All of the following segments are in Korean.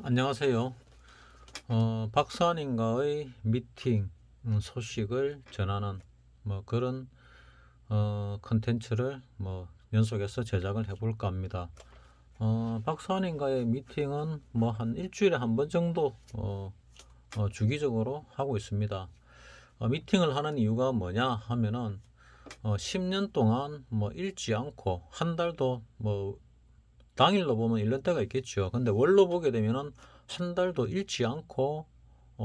안녕하세요. 박사님과의 미팅 소식을 전하는 그런 컨텐츠를 연속해서 제작을 해볼까 합니다. 박사님과의 미팅은 한 일주일에 한 번 정도 주기적으로 하고 있습니다. 미팅을 하는 이유가 뭐냐 하면은 10년 동안 읽지 않고 한 달도 당일로 보면 1년 때가 있겠죠. 근데 월로 보게 되면은 한 달도 잃지 않고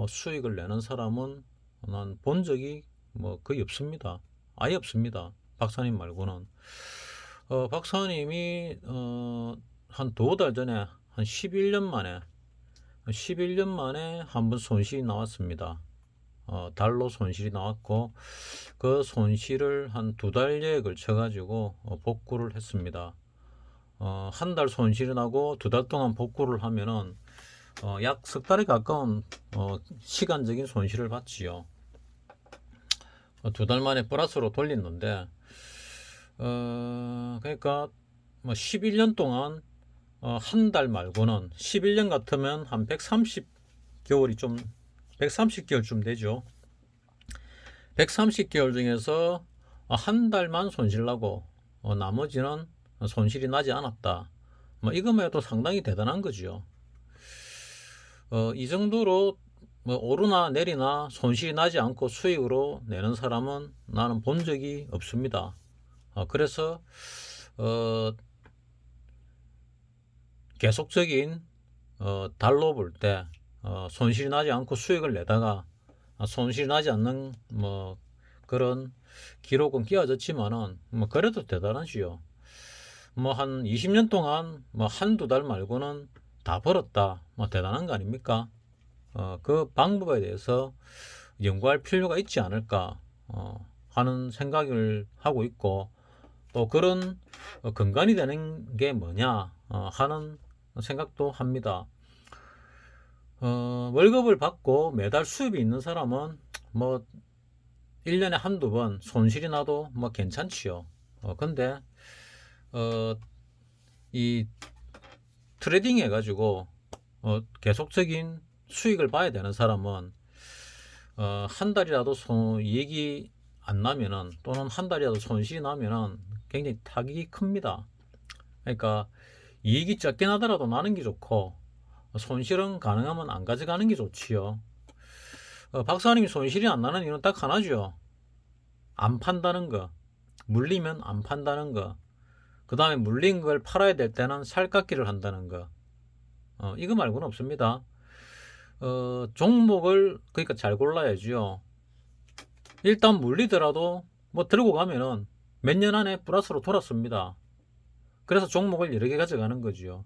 수익을 내는 사람은 난 본 적이 거의 없습니다. 아예 없습니다. 박사님 말고는. 박사님이 한 두 달 전에 한 11년 만에 한 번 손실이 나왔습니다. 달러 손실이 나왔고 그 손실을 한 두 달여에 걸쳐 가지고 복구를 했습니다. 한 달 손실이 나고 두 달 동안 복구를 하면은 약 석 달에 가까운 시간적인 손실을 봤지요. 두 달 만에 플러스로 돌렸는데 그러니까 11년 동안 한 달 말고는 11년 같으면 한 130개월이 좀 130개월쯤 되죠. 130개월 중에서 한 달만 손실 나고 나머지는 손실이 나지 않았다. 이것만 해도 상당히 대단한 거죠. 이 정도로 오르나 내리나 손실이 나지 않고 수익으로 내는 사람은 나는 본 적이 없습니다. 그래서 계속적인 달로 볼 때 손실이 나지 않고 수익을 내다가 손실이 나지 않는 그런 기록은 끼어졌지만은 그래도 대단하지요. 한 20년 동안 한두 달 말고는 다 벌었다. 대단한 거 아닙니까? 그 방법에 대해서 연구할 필요가 있지 않을까 하는 생각을 하고 있고, 또 그런 근간이 되는 게 뭐냐 하는 생각도 합니다. 월급을 받고 매달 수입이 있는 사람은 1년에 한두 번 손실이 나도 괜찮지요. 근데 이 트레이딩 해가지고 계속적인 수익을 봐야 되는 사람은 한 달이라도 이익이 안 나면은, 또는 한 달이라도 손실이 나면은 굉장히 타격이 큽니다. 그러니까 이익이 적게 나더라도 나는 게 좋고, 손실은 가능하면 안 가져가는 게 좋지요. 박사님이 손실이 안 나는 이유는 딱 하나죠. 안 판다는 거. 물리면 안 판다는 거. 그 다음에 물린 걸 팔아야 될 때는 살깎기를 한다는 거. 이거 말고는 없습니다. 종목을 그러니까 잘 골라야지요. 일단 물리더라도 들고 가면은 몇 년 안에 플러스로 돌았습니다. 그래서 종목을 여러 개 가져가는 거지요.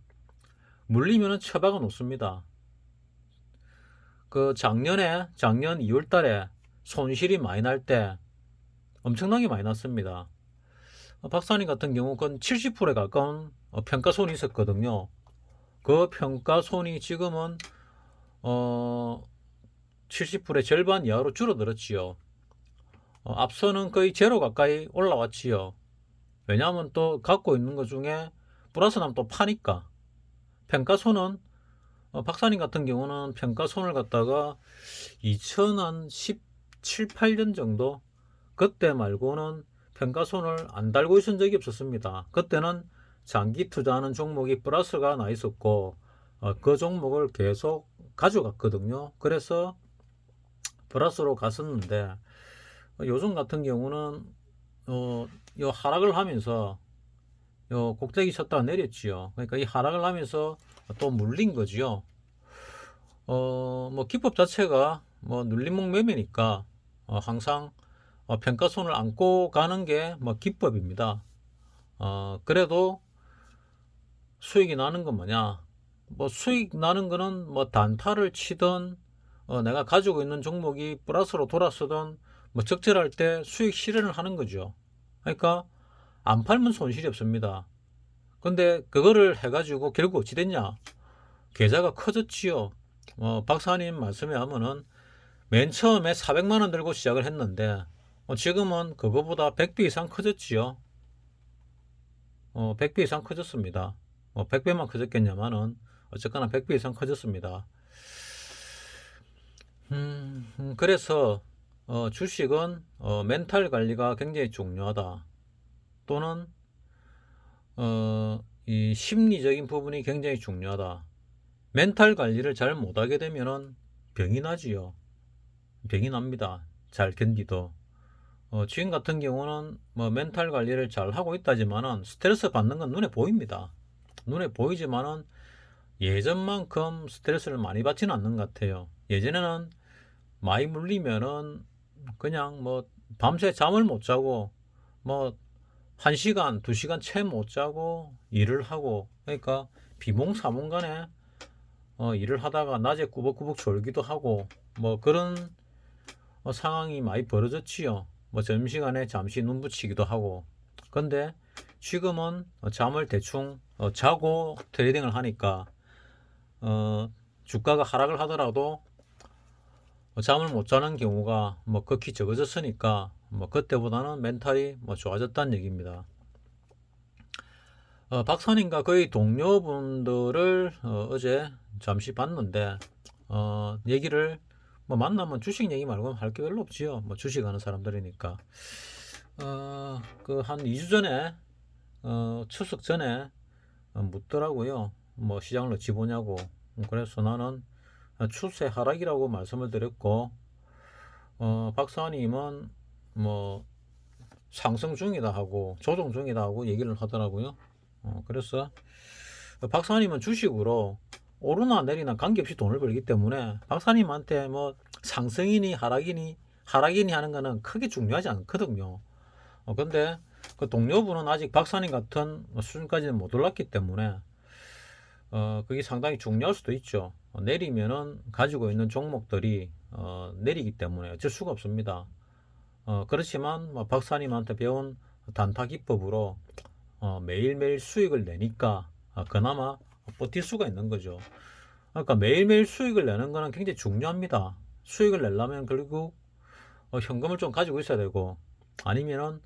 물리면은 처박아 놓습니다. 작년 2월 달에 손실이 많이 날 때 엄청나게 많이 났습니다. 박사님 같은 경우 건 70%에 가까운 평가손이 있었거든요. 그 평가손이 지금은 70%의 절반 이하로 줄어들었지요. 앞서는 거의 제로 가까이 올라왔지요. 왜냐하면 또 갖고 있는 것 중에 플러스 나면 또 파니까. 평가손은 박사님 같은 경우는 평가손을 갖다가 2017, 8년 정도, 그때 말고는 평가손을 안 달고 있은 적이 없었습니다. 그때는 장기 투자하는 종목이 플러스가 나 있었고 그 종목을 계속 가져갔거든요. 그래서 플러스로 갔었는데 요즘 같은 경우는 요 하락을 하면서 요 꼭대기 쳤다가 내렸지요. 그러니까 이 하락을 하면서 또 물린 거지요. 기법 자체가 눌림목 매매니까 항상 평가손을 안고 가는 게 기법입니다. 그래도 수익이 나는 건 뭐냐? 수익 나는 거는 단타를 치든 내가 가지고 있는 종목이 플러스로 돌았으든 적절할 때 수익 실현을 하는 거죠. 그러니까 안 팔면 손실이 없습니다. 근데 그거를 해가지고 결국 어찌 됐냐? 계좌가 커졌지요. 박사님 말씀에 하면은 맨 처음에 400만원 들고 시작을 했는데 지금은 그거보다 100배 이상 커졌지요. 100배 이상 커졌습니다. 100배만 커졌겠냐마는 어쨌거나 100배 이상 커졌습니다. 그래서 주식은 멘탈 관리가 굉장히 중요하다. 또는 이 심리적인 부분이 굉장히 중요하다. 멘탈 관리를 잘 못하게 되면은 병이 나지요. 병이 납니다. 잘 견디도. 지금 같은 경우는 뭐 멘탈 관리를 잘 하고 있다지만은 스트레스 받는 건 눈에 보입니다. 눈에 보이지만은 예전만큼 스트레스를 많이 받지는 않는 것 같아요. 예전에는 많이 물리면은 그냥 뭐 밤새 잠을 못 자고 뭐 1시간, 2시간 채 못 자고 일을 하고, 그러니까 비몽사몽간에 일을 하다가 낮에 꾸벅꾸벅 졸기도 하고 뭐 그런 상황이 많이 벌어졌지요. 뭐 점심시간에 잠시 눈 붙이기도 하고. 근데 지금은 잠을 대충 자고 트레이딩을 하니까 주가가 하락을 하더라도 잠을 못 자는 경우가 뭐 극히 적어졌으니까 뭐 그때보다는 멘탈이 뭐 좋아졌다는 얘기입니다. 박사님과 거의 동료분들을 어제 잠시 봤는데 얘기를 뭐 만나면 주식 얘기 말고는 할 게 별로 없지요. 뭐 주식하는 사람들이니까. 그 한 2주 전에 추석 전에 묻더라고요. 뭐 시장을 어찌 보냐고. 그래서 나는 추세 하락이라고 말씀을 드렸고 박사님은 뭐 상승 중이다 하고 조정 중이다 하고 얘기를 하더라고요. 그래서 박사님은 주식으로 오르나 내리나 관계없이 돈을 벌기 때문에 박사님한테 뭐 상승이니 하락이니 하는 거는 크게 중요하지 않거든요. 근데 그 동료분은 아직 박사님 같은 수준까지는 못 올랐기 때문에 그게 상당히 중요할 수도 있죠. 내리면은 가지고 있는 종목들이 내리기 때문에 어쩔 수가 없습니다. 그렇지만 뭐 박사님한테 배운 단타 기법으로 매일매일 수익을 내니까 그나마 버틸 수가 있는 거죠. 그러니까 매일매일 수익을 내는 거는 굉장히 중요합니다. 수익을 내려면 결국 현금을 좀 가지고 있어야 되고 아니면은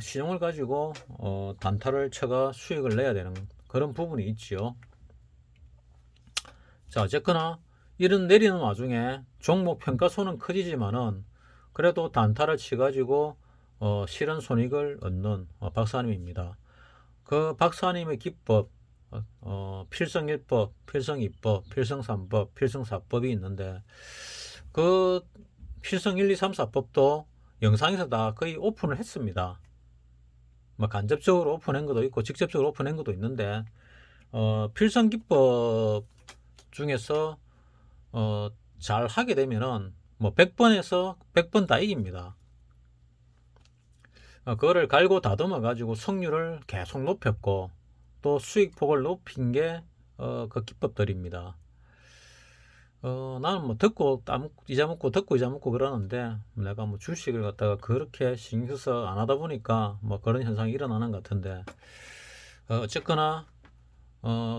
신용을 가지고 단타를 쳐가 수익을 내야 되는 그런 부분이 있지요. 자, 어쨌거나 이런 내리는 와중에 종목 평가손은 커지지만은 그래도 단타를 치가지고 실현 손익을 얻는 박사님입니다. 그 박사님의 기법, 필성1법, 필성2법, 필성3법, 필성4법이 있는데 그 필성 1, 2, 3, 4법도 영상에서 다 거의 오픈을 했습니다. 뭐 간접적으로 오픈한 것도 있고 직접적으로 오픈한 것도 있는데 필성기법 중에서 잘 하게 되면은 뭐 100번에서 100번 다 이깁니다. 그거를 갈고 다듬어 가지고 성률을 계속 높였고 또 수익폭을 높인 게 그 기법들입니다. 나는 뭐 듣고 잊어먹고 듣고 잊어먹고 그러는데 내가 뭐 주식을 갖다가 그렇게 신경 써서 안 하다 보니까 뭐 그런 현상이 일어나는 것 같은데 어쨌거나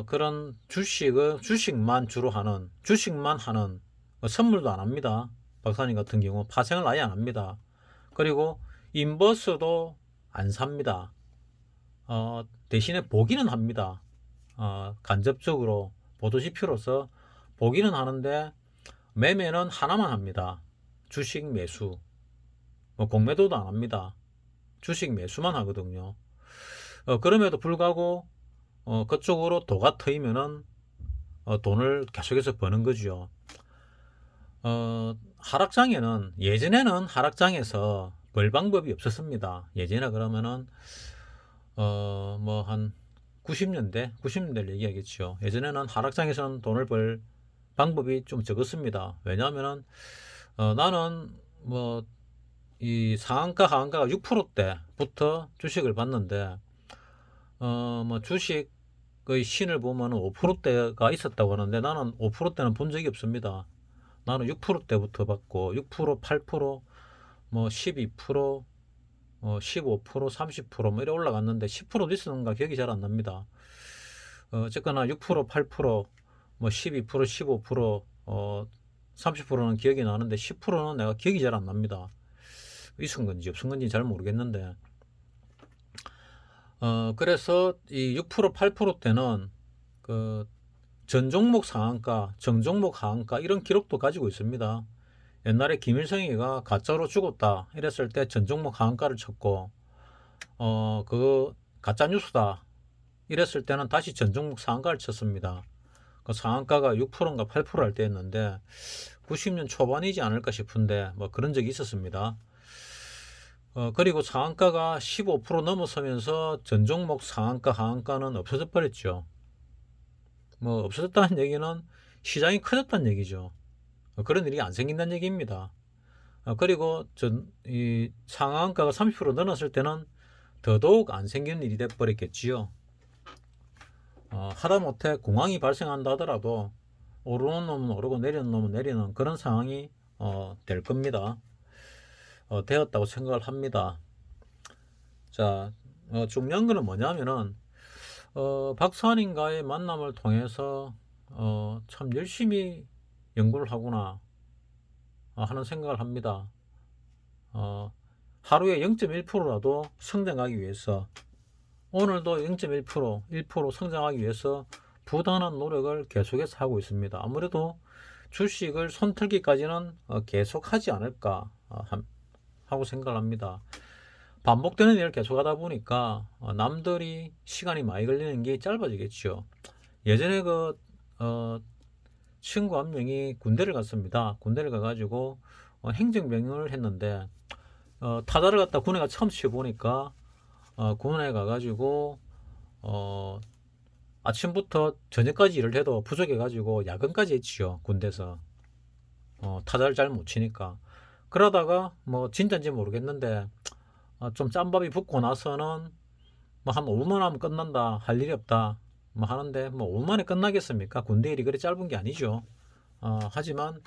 그런 주식만 주로 하는 주식만 하는 선물도 안 합니다. 박사님 같은 경우 파생을 아예 안 합니다. 그리고 인버스도 안 삽니다. 대신에 보기는 합니다. 간접적으로 보도지표로서 보기는 하는데 매매는 하나만 합니다. 주식 매수. 뭐 공매도도 안 합니다. 주식 매수만 하거든요. 그럼에도 불구하고 그쪽으로 도가 트이면은 돈을 계속해서 버는 거죠. 하락장에는 예전에는 하락장에서 벌 방법이 없었습니다. 예전에 그러면은 뭐 한 90년대를 얘기하겠죠. 예전에는 하락장에서는 돈을 벌 방법이 좀 적었습니다. 왜냐하면은 나는 뭐 이 상한가 하한가가 6%대부터 주식을 봤는데 뭐 주식의 신을 보면은 5%대가 있었다고 하는데 나는 5%대는 본 적이 없습니다. 나는 6%대부터 봤고 6%, 8%, 뭐 12%, 15%, 30%뭐 이래 올라갔는데 10%도 있었는가 기억이 잘 안 납니다. 어쨌거나 6%, 8%, 뭐 12%, 15%, 30%는 기억이 나는데 10%는 내가 기억이 잘 안 납니다. 있은 건지 없은 건지 잘 모르겠는데 그래서 이 6%, 8% 때는 그 전 종목 상한가, 정 종목 하한가 이런 기록도 가지고 있습니다. 옛날에 김일성이가 가짜로 죽었다 이랬을 때 전 종목 하한가를 쳤고 그거 가짜 뉴스다 이랬을 때는 다시 전 종목 상한가를 쳤습니다. 그 상한가가 6%인가 8%할 때였는데 90년 초반이지 않을까 싶은데 뭐 그런 적이 있었습니다. 그리고 상한가가 15% 넘어서면서 전 종목 상한가 하한가는 없어져 버렸죠. 뭐 없어졌다는 얘기는 시장이 커졌다는 얘기죠. 그런 일이 안 생긴다는 얘기입니다. 그리고 이 상한가가 30% 넘었을 때는 더더욱 안 생기는 일이 돼버렸겠지요. 하다못해 공황이 발생한다 하더라도 오르는 놈은 오르고 내리는 놈은 내리는 그런 상황이 될 겁니다. 되었다고 생각을 합니다. 자, 중요한 거는 뭐냐면은 박사님과의 만남을 통해서 참 열심히 연구를 하구나 하는 생각을 합니다. 하루에 0.1%라도 성장하기 위해서 오늘도 0.1%, 1% 성장하기 위해서 부단한 노력을 계속해서 하고 있습니다. 아무래도 주식을 손털기까지는 계속하지 않을까 하고 생각을 합니다. 반복되는 일을 계속하다 보니까 남들이 시간이 많이 걸리는 게 짧아지겠죠. 예전에 친구 한 명이 군대를 갔습니다. 군대를 가가지고 행정병을 했는데 타자를 갖다 군에 가 처음 치보니까 군에 가가지고 아침부터 저녁까지 일을 해도 부족해가지고 야근까지 했지요. 군대에서 타자를 잘 못 치니까. 그러다가 뭐 진짜인지 모르겠는데 좀 짬밥이 붙고 나서는 뭐 한 5분 하면 끝난다, 할 일이 없다 뭐 하는데 뭐 5분 만에 끝나겠습니까? 군대 일이 그리 짧은 게 아니죠. 하지만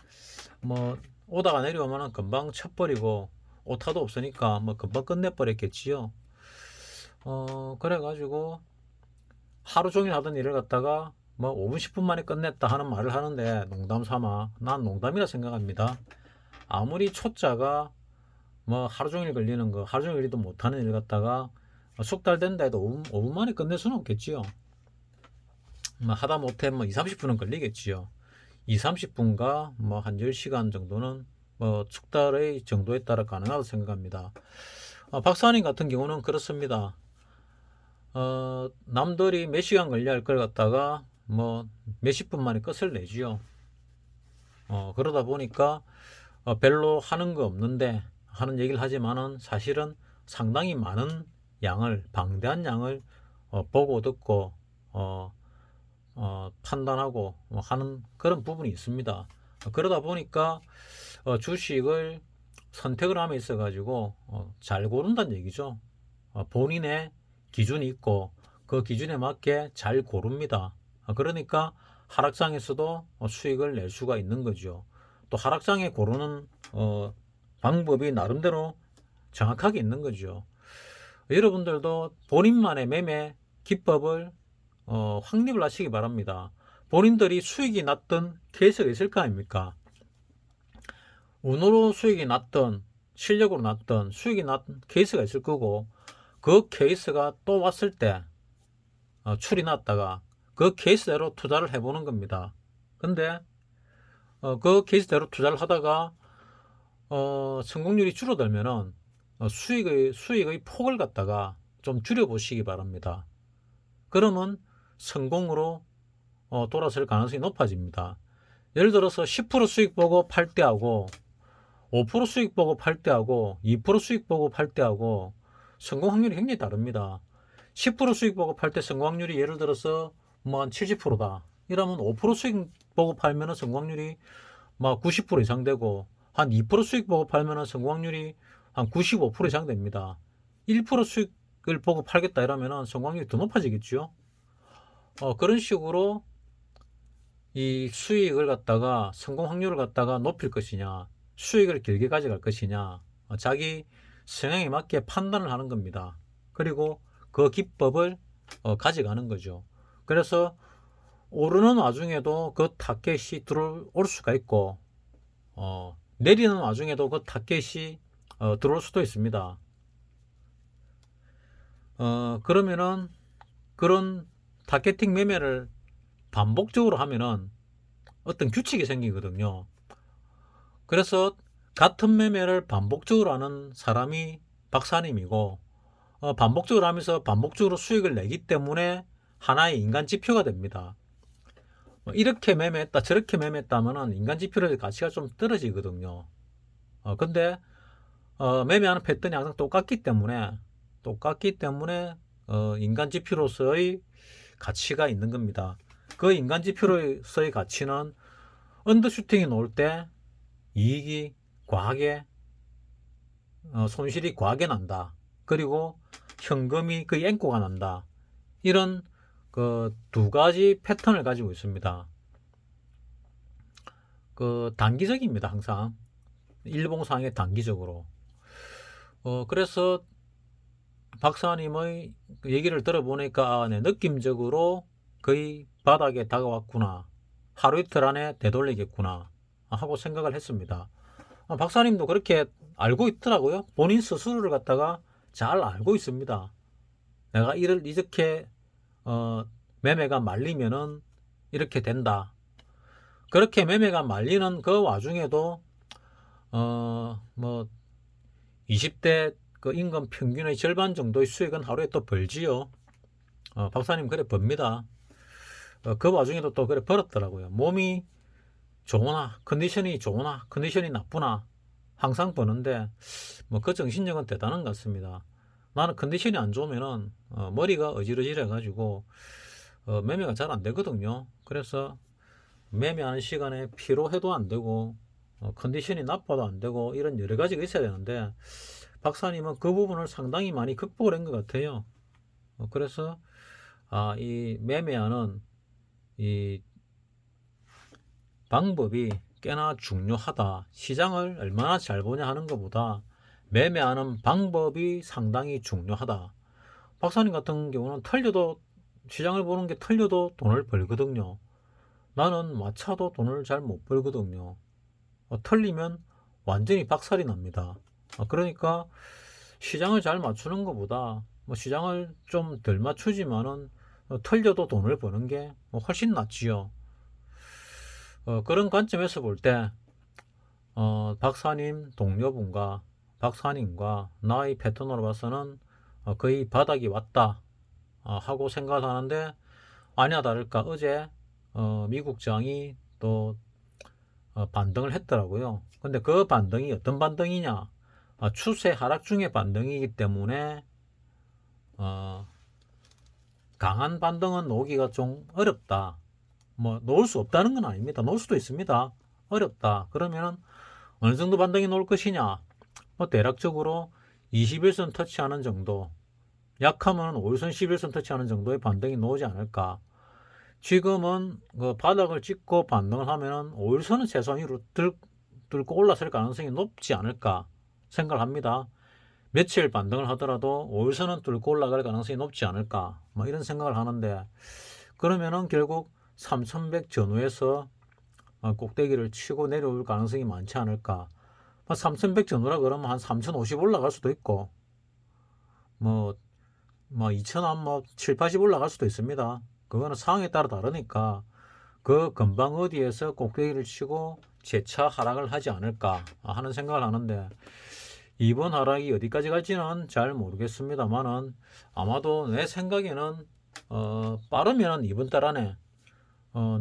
뭐 오다가 내려오면은 금방 쳐버리고 오타도 없으니까 뭐 금방 끝내버렸겠지요. 그래가지고 하루 종일 하던 일을 갖다가 뭐 5분 10분 만에 끝냈다 하는 말을 하는데 농담 삼아 난 농담이라 생각합니다. 아무리 초짜가 뭐 하루 종일 걸리는 거 하루 종일 일도 못하는 일 갖다가 석 달 된다 해도 5분 만에 끝낼 수는 없겠지요. 뭐 하다 못해 뭐 2, 30분은 걸리겠지요. 2, 30분과 뭐 한 10시간 정도는 뭐 석 달의 정도에 따라 가능하다고 생각합니다. 박사님 같은 경우는 그렇습니다. 남들이 몇 시간 걸려 할 걸 갖다가 뭐 몇십 분 만에 끝을 내지요. 그러다 보니까 별로 하는 거 없는데 하는 얘기를 하지만은 사실은 상당히 많은 양을 방대한 양을 보고 듣고 판단하고 하는 그런 부분이 있습니다. 그러다 보니까 주식을 선택을 함에 있어 가지고 잘 고른다는 얘기죠. 본인의 기준이 있고 그 기준에 맞게 잘 고릅니다. 그러니까 하락장에서도 수익을 낼 수가 있는 거죠. 또 하락장에 고르는 방법이 나름대로 정확하게 있는 거죠. 여러분들도 본인만의 매매 기법을 확립을 하시기 바랍니다. 본인들이 수익이 났던 케이스가 있을 거 아닙니까? 운으로 수익이 났던 실력으로 났던 수익이 났던 케이스가 있을 거고 그 케이스가 또 왔을 때 출이 났다가 그 케이스대로 투자를 해보는 겁니다. 근데 그 케이스대로 투자를 하다가 성공률이 줄어들면은 수익의 폭을 갖다가 좀 줄여보시기 바랍니다. 그러면 성공으로 돌아설 가능성이 높아집니다. 예를 들어서 10% 수익 보고 팔 때하고 5% 수익 보고 팔 때하고 2% 수익 보고 팔 때하고 성공 확률이 굉장히 다릅니다. 10% 수익 보고 팔 때 성공 확률이 예를 들어서 뭐 한 70%다. 이러면 5% 수익 보고 팔면은 성공 확률이 막 90% 이상 되고 한 2% 수익 보고 팔면은 성공 확률이 한 95% 이상 됩니다. 1% 수익을 보고 팔겠다 이러면은 성공 확률이 더 높아지겠죠. 그런 식으로 이 수익을 갖다가 성공 확률을 갖다가 높일 것이냐 수익을 길게 가져갈 것이냐 자기 성향에 맞게 판단을 하는 겁니다. 그리고 그 기법을 가져가는 거죠. 그래서 오르는 와중에도 그 타겟이 들어올 수가 있고 내리는 와중에도 그 타겟이 들어올 수도 있습니다. 그러면은 그런 타겟팅 매매를 반복적으로 하면은 어떤 규칙이 생기거든요. 그래서 같은 매매를 반복적으로 하는 사람이 박사님이고, 반복적으로 하면서 반복적으로 수익을 내기 때문에 하나의 인간 지표가 됩니다. 이렇게 매매했다 저렇게 매매했다 하면은 인간 지표의 가치가 좀 떨어지거든요. 근데 매매하는 패턴이 항상 똑같기 때문에 인간 지표로서의 가치가 있는 겁니다. 그 인간 지표로서의 가치는 언더슈팅이 나올 때 이익이 과하게 손실이 과하게 난다. 그리고 현금이 거의 앵꼬가 난다. 이런 그 두 가지 패턴을 가지고 있습니다. 그 단기적입니다. 항상 일봉상의 단기적으로. 그래서 박사님의 얘기를 들어보니까 네, 느낌적으로 거의 바닥에 다가왔구나. 하루 이틀 안에 되돌리겠구나 하고 생각을 했습니다. 박사님도 그렇게 알고 있더라고요. 본인 스스로를 갖다가 잘 알고 있습니다. 내가 이렇게 매매가 말리면은 이렇게 된다. 그렇게 매매가 말리는 그 와중에도 뭐 20대 그 임금 평균의 절반 정도의 수익은 하루에 또 벌지요. 박사님 그래 법니다. 그 와중에도 또 그래 벌었더라고요. 몸이 좋으나 컨디션이 좋으나 컨디션이 나쁘나 항상 버는데 뭐 그 정신력은 대단한 것 같습니다. 나는 컨디션이 안 좋으면은 머리가 어지러지해 가지고 매매가 잘 안 되거든요. 그래서 매매하는 시간에 피로해도 안 되고 컨디션이 나빠도 안 되고 이런 여러 가지가 있어야 되는데 박사님은 그 부분을 상당히 많이 극복을 한 것 같아요. 그래서 이 매매하는 이 방법이 꽤나 중요하다. 시장을 얼마나 잘 보냐 하는 것보다 매매하는 방법이 상당히 중요하다. 박사님 같은 경우는 시장을 보는 게 털려도 돈을 벌거든요. 나는 마차도 돈을 잘 못 벌거든요. 털리면 완전히 박살이 납니다. 그러니까 시장을 잘 맞추는 것보다 뭐 시장을 좀 덜 맞추지만은 털려도 돈을 버는 게 훨씬 낫지요. 그런 관점에서 볼 때 박사님 동료분과 박사님과 나의 패턴으로 봐서는 거의 바닥이 왔다 하고 생각을 하는데 아니나 다를까 어제 미국장이 또 반등을 했더라고요. 근데 그 반등이 어떤 반등이냐? 추세 하락 중의 반등이기 때문에 강한 반등은 놓기가 좀 어렵다. 뭐 놓을 수 없다는 건 아닙니다. 놓을 수도 있습니다. 어렵다. 그러면 어느 정도 반등이 놓을 것이냐? 뭐 대략적으로 21선 터치하는 정도, 약하면 5일선, 11선 터치하는 정도의 반등이 나오지 않을까. 지금은 그 바닥을 찍고 반등을 하면은 5일선은 최소한 위로 뚫고 올라설 가능성이 높지 않을까 생각을 합니다. 며칠 반등을 하더라도 5일선은 뚫고 올라갈 가능성이 높지 않을까 뭐 이런 생각을 하는데 그러면은 결국 3100 전후에서 꼭대기를 치고 내려올 가능성이 많지 않을까. 3100 전후라 그러면 한 3050 올라갈 수도 있고 뭐 2000한 뭐 7, 80 올라갈 수도 있습니다. 그거는 상황에 따라 다르니까 그 금방 어디에서 꼭대기를 치고 재차 하락을 하지 않을까 하는 생각을 하는데 이번 하락이 어디까지 갈지는 잘 모르겠습니다만은 아마도 내 생각에는 빠르면 이번 달 안에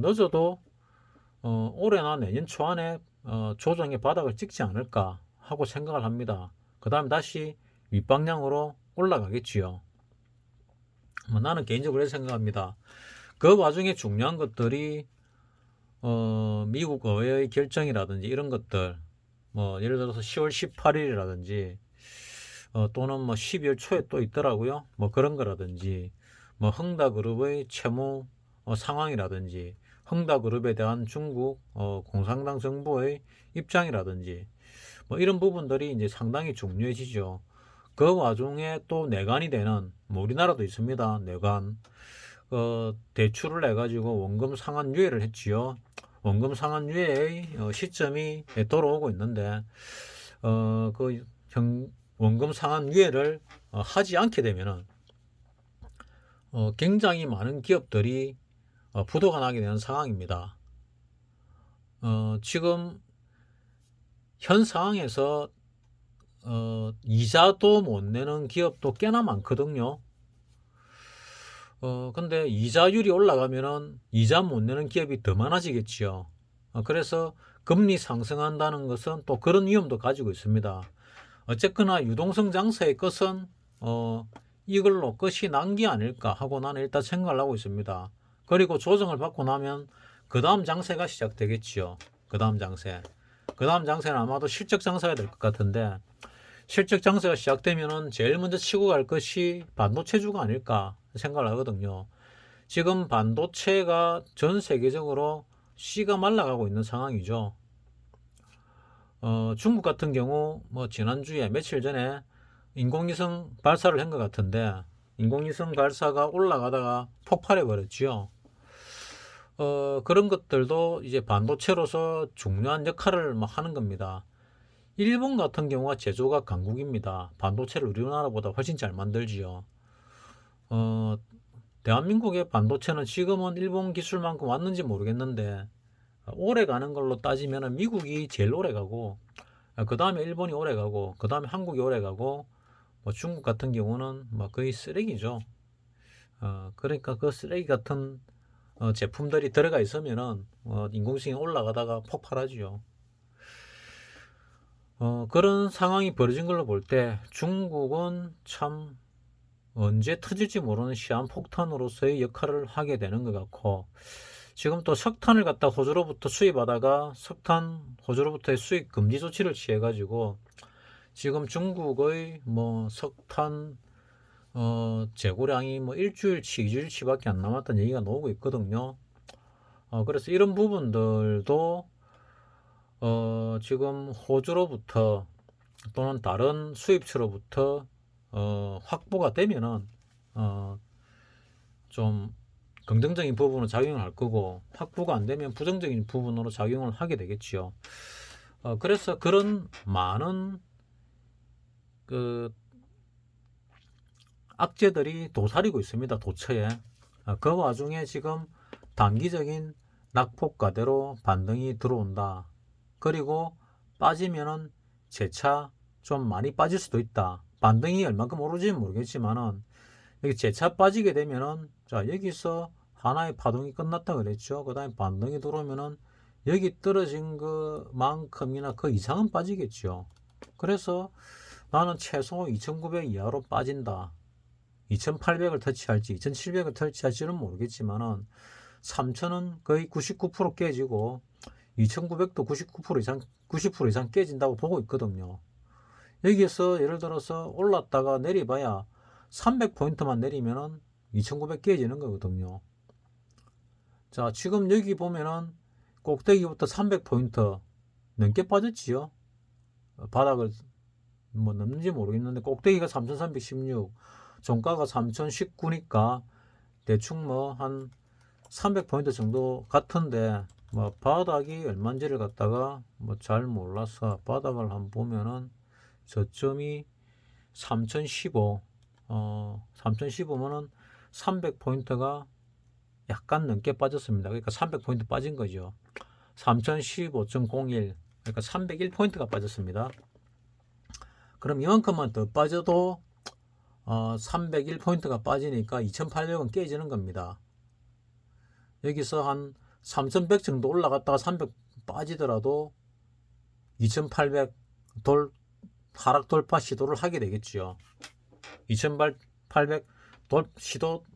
늦어도 올해나 내년 초 안에 조정의 바닥을 찍지 않을까 하고 생각을 합니다. 그 다음 다시 윗방향으로 올라가겠지요. 나는 개인적으로 이렇게 생각합니다. 그 와중에 중요한 것들이 미국 의회의 결정이라든지 이런 것들 뭐 예를 들어서 10월 18일이라든지 또는 뭐 12월 초에 또 있더라고요. 뭐 그런 거라든지 뭐 흥다그룹의 채무 상황이라든지 흥다그룹에 대한 중국 공산당 정부의 입장이라든지 뭐 이런 부분들이 이제 상당히 중요해지죠. 그 와중에 또 내관이 되는 뭐 우리나라도 있습니다. 내관 대출을 해가지고 원금 상환 유예를 했지요. 원금 상환 유예의 시점이 돌아오고 있는데 그 원금 상환 유예를 하지 않게 되면은 굉장히 많은 기업들이 부도가 나게 되는 상황입니다. 지금 현 상황에서 이자도 못 내는 기업도 꽤나 많거든요. 근데 이자율이 올라가면은 이자 못 내는 기업이 더 많아지겠지요. 그래서 금리 상승한다는 것은 또 그런 위험도 가지고 있습니다. 어쨌거나 유동성 장세의 끝은 이걸로 끝이 난 게 아닐까 하고 나는 일단 생각을 하고 있습니다. 그리고 조정을 받고 나면 그 다음 장세가 시작되겠지요. 그 다음 장세는 아마도 실적 장세가 될 것 같은데, 실적 장세가 시작되면은 제일 먼저 치고 갈 것이 반도체주가 아닐까 생각을 하거든요. 지금 반도체가 전 세계적으로 씨가 말라가고 있는 상황이죠. 중국 같은 경우 뭐 지난주에 며칠 전에 인공위성 발사를 한 것 같은데, 인공위성 발사가 올라가다가 폭발해 버렸지요. 그런 것들도 이제 반도체로서 중요한 역할을 뭐 하는 겁니다. 일본 같은 경우가 제조가 강국입니다. 반도체를 우리나라보다 훨씬 잘 만들지요. 대한민국의 반도체는 지금은 일본 기술만큼 왔는지 모르겠는데, 오래 가는 걸로 따지면 미국이 제일 오래 가고, 그 다음에 일본이 오래 가고, 그 다음에 한국이 오래 가고, 뭐 중국 같은 경우는 뭐 거의 쓰레기죠. 그러니까 그 쓰레기 같은 제품들이 들어가 있으면은 인공지능이 올라가다가 폭발하지요. 그런 상황이 벌어진 걸로 볼 때 중국은 참 언제 터질지 모르는 시한폭탄으로서의 역할을 하게 되는 것 같고, 지금 또 석탄을 갖다 호주로부터 수입하다가 석탄 호주로부터의 수입 금지 조치를 취해 가지고 지금 중국의 뭐 석탄 재고량이 뭐 일주일치 2주일치밖에 안 남았다는 얘기가 나오고 있거든요. 그래서 이런 부분들도 지금 호주로부터 또는 다른 수입처로부터 확보가 되면은 좀 긍정적인 부분으로 작용을 할 거고, 확보가 안 되면 부정적인 부분으로 작용을 하게 되겠지요. 그래서 그런 많은 그 악재들이 도사리고 있습니다. 도처에. 그 와중에 지금 단기적인 낙폭과대로 반등이 들어온다. 그리고 빠지면은 재차 좀 많이 빠질 수도 있다. 반등이 얼마큼 오르지는 모르겠지만은 여기 재차 빠지게 되면은, 자, 여기서 하나의 파동이 끝났다 그랬죠. 그 다음에 반등이 들어오면은 여기 떨어진 것만큼이나 그 이상은 빠지겠죠. 그래서 나는 최소 2900 이하로 빠진다. 2800을 터치할지 2700을 터치할지는 모르겠지만은 3000은 거의 99% 깨지고 2900도 99% 이상 90% 이상 깨진다고 보고 있거든요. 여기에서 예를 들어서 올랐다가 내려봐야 300포인트만 내리면은 2900 깨지는 거거든요. 자, 지금 여기 보면은 꼭대기부터 300포인트 넘게 빠졌지요. 바닥을 뭐 넘는지 모르겠는데 꼭대기가 3316, 종가가 3019니까 대충 뭐 한 300포인트 정도 같은데, 뭐 바닥이 얼마인지를 갖다가 뭐 잘 몰라서 바닥을 한번 보면은 저점이 3015, 3015면은 300포인트가 약간 넘게 빠졌습니다. 그러니까 300포인트 빠진 거죠. 3015.01, 그러니까 301포인트가 빠졌습니다. 그럼 이만큼만 더 빠져도 301포인트가 빠지니까 2800은 깨지는 겁니다. 여기서 한 3100 정도 올라갔다가 300 빠지더라도 2800 하락 돌파 시도를 하게 되겠죠. 2800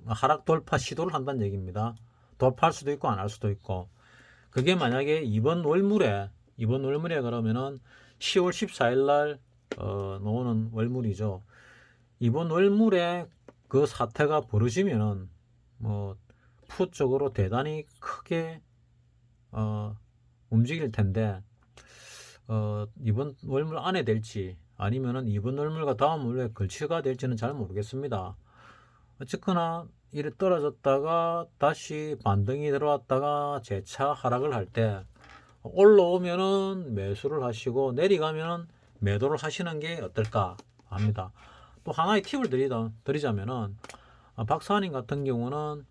하락 돌파 시도를 한다는 얘기입니다. 돌파할 수도 있고 안 할 수도 있고, 그게 만약에 이번 월물에 그러면은 10월 14일 날 나오는 월물이죠. 이번 월물에 그 사태가 벌어지면은 뭐 푸 쪽으로 대단히 크게 움직일 텐데, 이번 월물 안에 될지 아니면은 이번 월물과 다음 월에 걸치가 될지는 잘 모르겠습니다. 어쨌거나 이래 떨어졌다가 다시 반등이 들어왔다가 재차 하락을 할 때 올라오면은 매수를 하시고 내려가면은 매도를 하시는 게 어떨까 합니다. 또 하나의 팁을 드리자면은 박사님 같은 경우는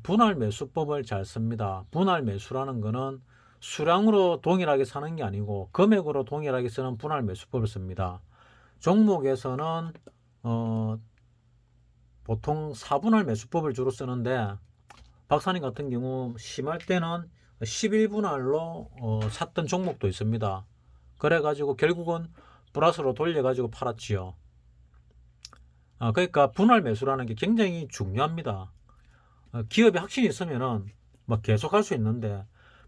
분할 매수법을 잘 씁니다. 분할 매수라는 거는 수량으로 동일하게 사는 게 아니고 금액으로 동일하게 쓰는 분할 매수법을 씁니다. 종목에서는 보통 4분할 매수법을 주로 쓰는데 박사님 같은 경우 심할 때는 11분할로 샀던 종목도 있습니다. 그래가지고 결국은 플러스로 돌려가지고 팔았지요. 그러니까 분할 매수라는 게 굉장히 중요합니다. 기업에 확신이 있으면은 뭐 계속 할 수 있는데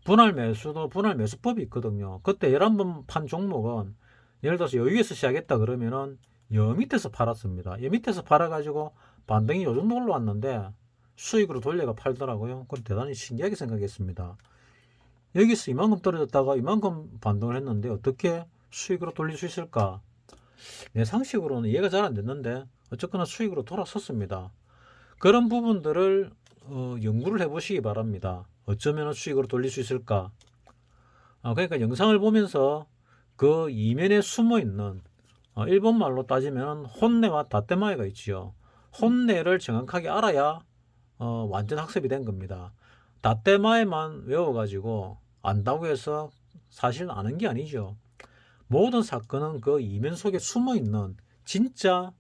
분할 매수도 분할 매수법이 있거든요. 그때 11번 판 종목은 예를 들어서 여기에서 시작했다 그러면은 여 밑에서 팔았습니다. 여 밑에서 팔아가지고 반등이 요 정도 올라왔는데 수익으로 돌려가 팔더라고요. 그건 대단히 신기하게 생각했습니다. 여기서 이만큼 떨어졌다가 이만큼 반등을 했는데 어떻게 수익으로 돌릴 수 있을까? 내 상식으로는 이해가 잘 안 됐는데 어쨌거나 수익으로 돌아섰습니다. 그런 부분들을 연구를 해보시기 바랍니다. 어쩌면 수익으로 돌릴 수 있을까? 그러니까 영상을 보면서 그 이면에 숨어 있는 일본 말로 따지면 혼내와 다떼마에가 있지요. 혼내를 정확하게 알아야 완전 학습이 된 겁니다. 다떼마에만 외워가지고 안다고 해서 사실 아는 게 아니죠. 모든 사건은 그 이면 속에 숨어 있는 진짜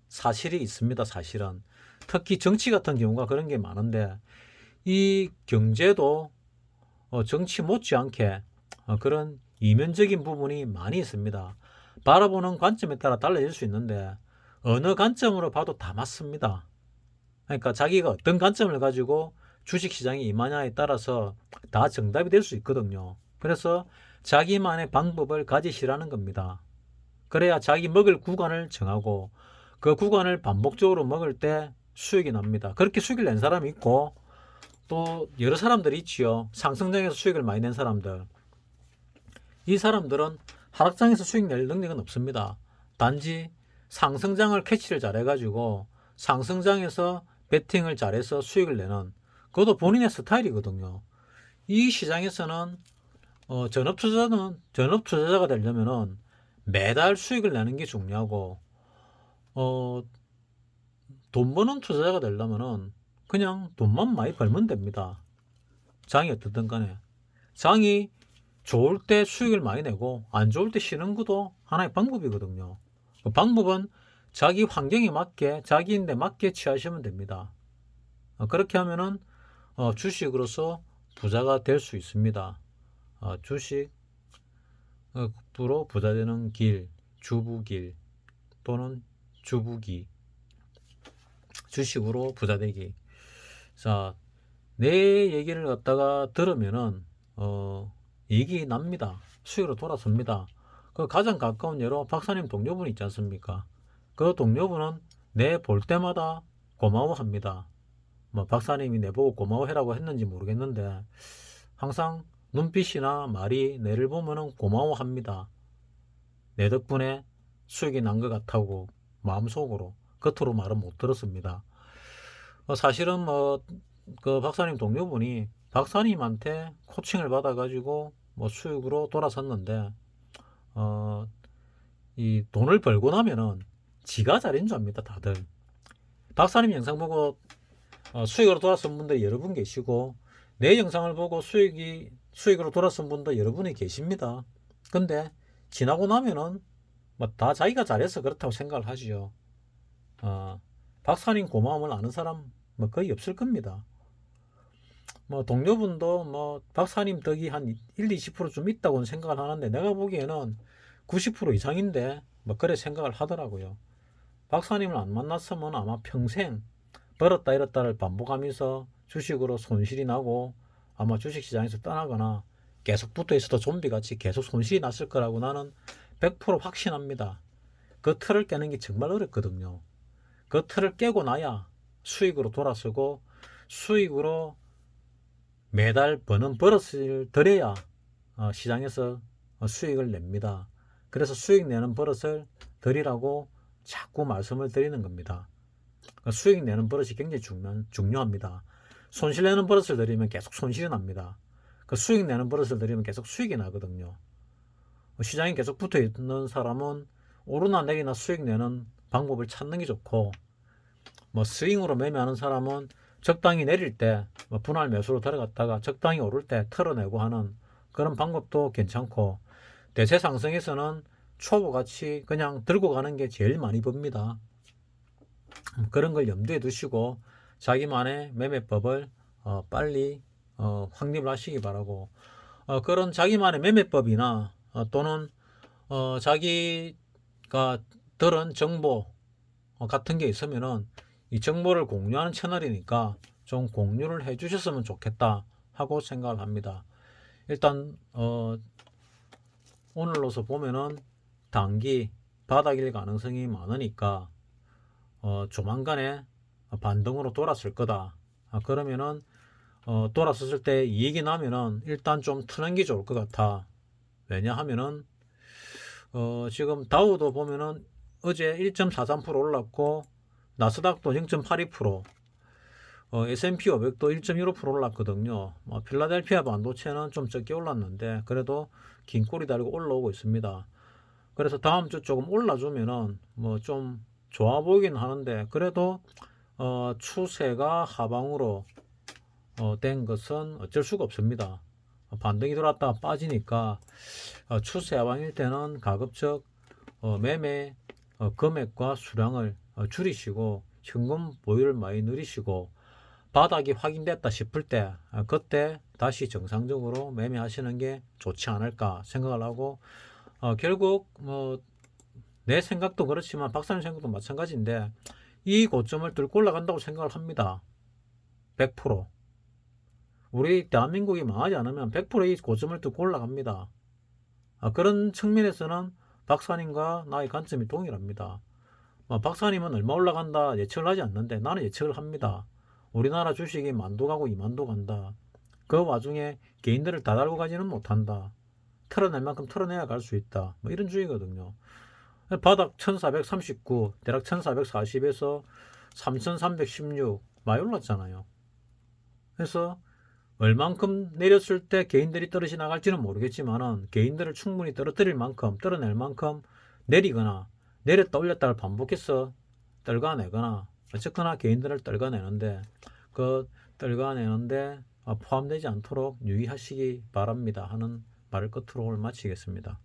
사실이 있습니다. 사실은 특히 정치 같은 경우가 그런 게 많은데 이 경제도 정치 못지않게 그런 이면적인 부분이 많이 있습니다. 바라보는 관점에 따라 달라질 수 있는데 어느 관점으로 봐도 다 맞습니다. 그러니까 자기가 어떤 관점을 가지고 주식시장에 임하냐에 따라서 다 정답이 될 수 있거든요. 그래서 자기만의 방법을 가지시라는 겁니다. 그래야 자기 먹을 구간을 정하고 그 구간을 반복적으로 먹을 때 수익이 납니다. 그렇게 수익을 낸 사람이 있고 또 여러 사람들이 있지요. 상승장에서 수익을 많이 낸 사람들. 이 사람들은 하락장에서 수익 낼 능력은 없습니다. 단지 상승장을 캐치를 잘해가지고 상승장에서 베팅을 잘해서 수익을 내는 그것도 본인의 스타일이거든요. 이 시장에서는 전업 투자자가 되려면은 매달 수익을 내는 게 중요하고 돈 버는 투자자가 되려면은 그냥 돈만 많이 벌면 됩니다. 장이 어떻든 간에 장이 좋을 때 수익을 많이 내고 안 좋을 때 쉬는 것도 하나의 방법이거든요. 그 방법은 자기 환경에 맞게 자기인데 맞게 취하시면 됩니다. 그렇게 하면은 주식으로서 부자가 될 수 있습니다. 주식으로 부자 되는 길, 주부길 또는 주부기, 주식으로 부자 되기. 자, 내 얘기를 갖다가 들으면은 얘기 납니다. 수익으로 돌아섭니다. 그 가장 가까운 예로 박사님 동료분 있지 않습니까? 그 동료분은 내 볼 때마다 고마워합니다. 뭐 박사님이 내보고 고마워해라고 했는지 모르겠는데 항상 눈빛이나 말이 내를 보면은 고마워합니다. 내 덕분에 수익이 난 것 같다고 마음속으로 겉으로 말은 못 들었습니다. 사실은 그 박사님 동료분이 박사님한테 코칭을 받아가지고 뭐 수익으로 돌아섰는데 이 돈을 벌고 나면은 지가 잘인 줄 압니다. 다들 박사님 영상 보고 수익으로 돌아선 분들 여러 분 계시고 내 영상을 보고 수익으로 돌아선 분도 여러 분이 계십니다. 근데 지나고 나면은 뭐 다 자기가 잘해서 그렇다고 생각을 하지요. 박사님 고마움을 아는 사람 뭐 거의 없을 겁니다. 뭐 동료분도 뭐 박사님 덕이 한 1, 20%좀 있다고는 생각을 하는데 내가 보기에는 90% 이상인데 뭐 그래 생각을 하더라고요. 박사님을 안 만났으면 아마 평생 벌었다 잃었다를 반복하면서 주식으로 손실이 나고 아마 주식시장에서 떠나거나 계속 붙어 있어도 좀비같이 계속 손실이 났을 거라고 나는 100% 확신합니다. 그 틀을 깨는 게 정말 어렵거든요. 그 틀을 깨고 나야 수익으로 돌아서고 수익으로 매달 버는 버릇을 들여야 시장에서 수익을 냅니다. 그래서 수익 내는 버릇을 들이라고 자꾸 말씀을 드리는 겁니다. 수익 내는 버릇이 굉장히 중요합니다. 손실 내는 버릇을 들이면 계속 손실이 납니다. 그 수익 내는 버릇을 들이면 계속 수익이 나거든요. 시장에 계속 붙어 있는 사람은 오르나 내리나 수익 내는 방법을 찾는 게 좋고 뭐 스윙으로 매매하는 사람은 적당히 내릴 때 분할 매수로 들어갔다가 적당히 오를 때 털어내고 하는 그런 방법도 괜찮고, 대세 상승에서는 초보같이 그냥 들고 가는 게 제일 많이 봅니다. 그런 걸 염두에 두시고 자기만의 매매법을 빨리 확립을 하시기 바라고, 그런 자기만의 매매법이나 또는 자기가 들은 정보 같은 게 있으면은 이 정보를 공유하는 채널이니까 좀 공유를 해 주셨으면 좋겠다 하고 생각을 합니다. 일단 오늘로서 보면은 단기 바닥일 가능성이 많으니까 조만간에 반등으로 돌았을 거다. 그러면은 돌았었을 때 이익이 나면은 일단 좀 트는 게 좋을 것 같아. 왜냐하면은 지금 다우도 보면은 어제 1.43% 올랐고, 나스닥도 0.82%, S&P 500도 1.15% 올랐거든요. 필라델피아 반도체는 좀 적게 올랐는데 그래도 긴 꼬리 달고 올라오고 있습니다. 그래서 다음 주 조금 올라주면은 뭐 좀 좋아 보이긴 하는데, 그래도 추세가 하방으로 된 것은 어쩔 수가 없습니다. 반등이 들어왔다가 빠지니까 추세 하방일 때는 가급적 매매 금액과 수량을 줄이시고 현금 보유를 많이 늘리시고, 바닥이 확인됐다 싶을 때 그때 다시 정상적으로 매매하시는 게 좋지 않을까 생각을 하고, 결국 내 생각도 그렇지만 박사님 생각도 마찬가지인데 이 고점을 뚫고 올라간다고 생각을 합니다. 100%. 우리 대한민국이 망하지 않으면 100%이 고점을 뚫고 올라갑니다. 그런 측면에서는 박사님과 나의 관점이 동일합니다. 박사님은 얼마 올라간다 예측을 하지 않는데 나는 예측을 합니다. 우리나라 주식이 만도 가고 이만도 간다. 그 와중에 개인들을 다 달고 가지는 못한다. 털어낼 만큼 털어내야 갈 수 있다. 이런 주의거든요. 바닥 1439, 대략 1440에서 3316 많이 올랐잖아요. 그래서 얼만큼 내렸을 때 개인들이 떨어져 나갈지는 모르겠지만은 개인들을 충분히 떨어뜨릴 만큼, 떨어낼 만큼 내리거나 내렸다 올렸다를 반복해서 떨가내거나, 어쨌거나 개인들을 떨가내는데 그 떨가내는데 포함되지 않도록 유의하시기 바랍니다 하는 말을 끝으로 오늘 마치겠습니다.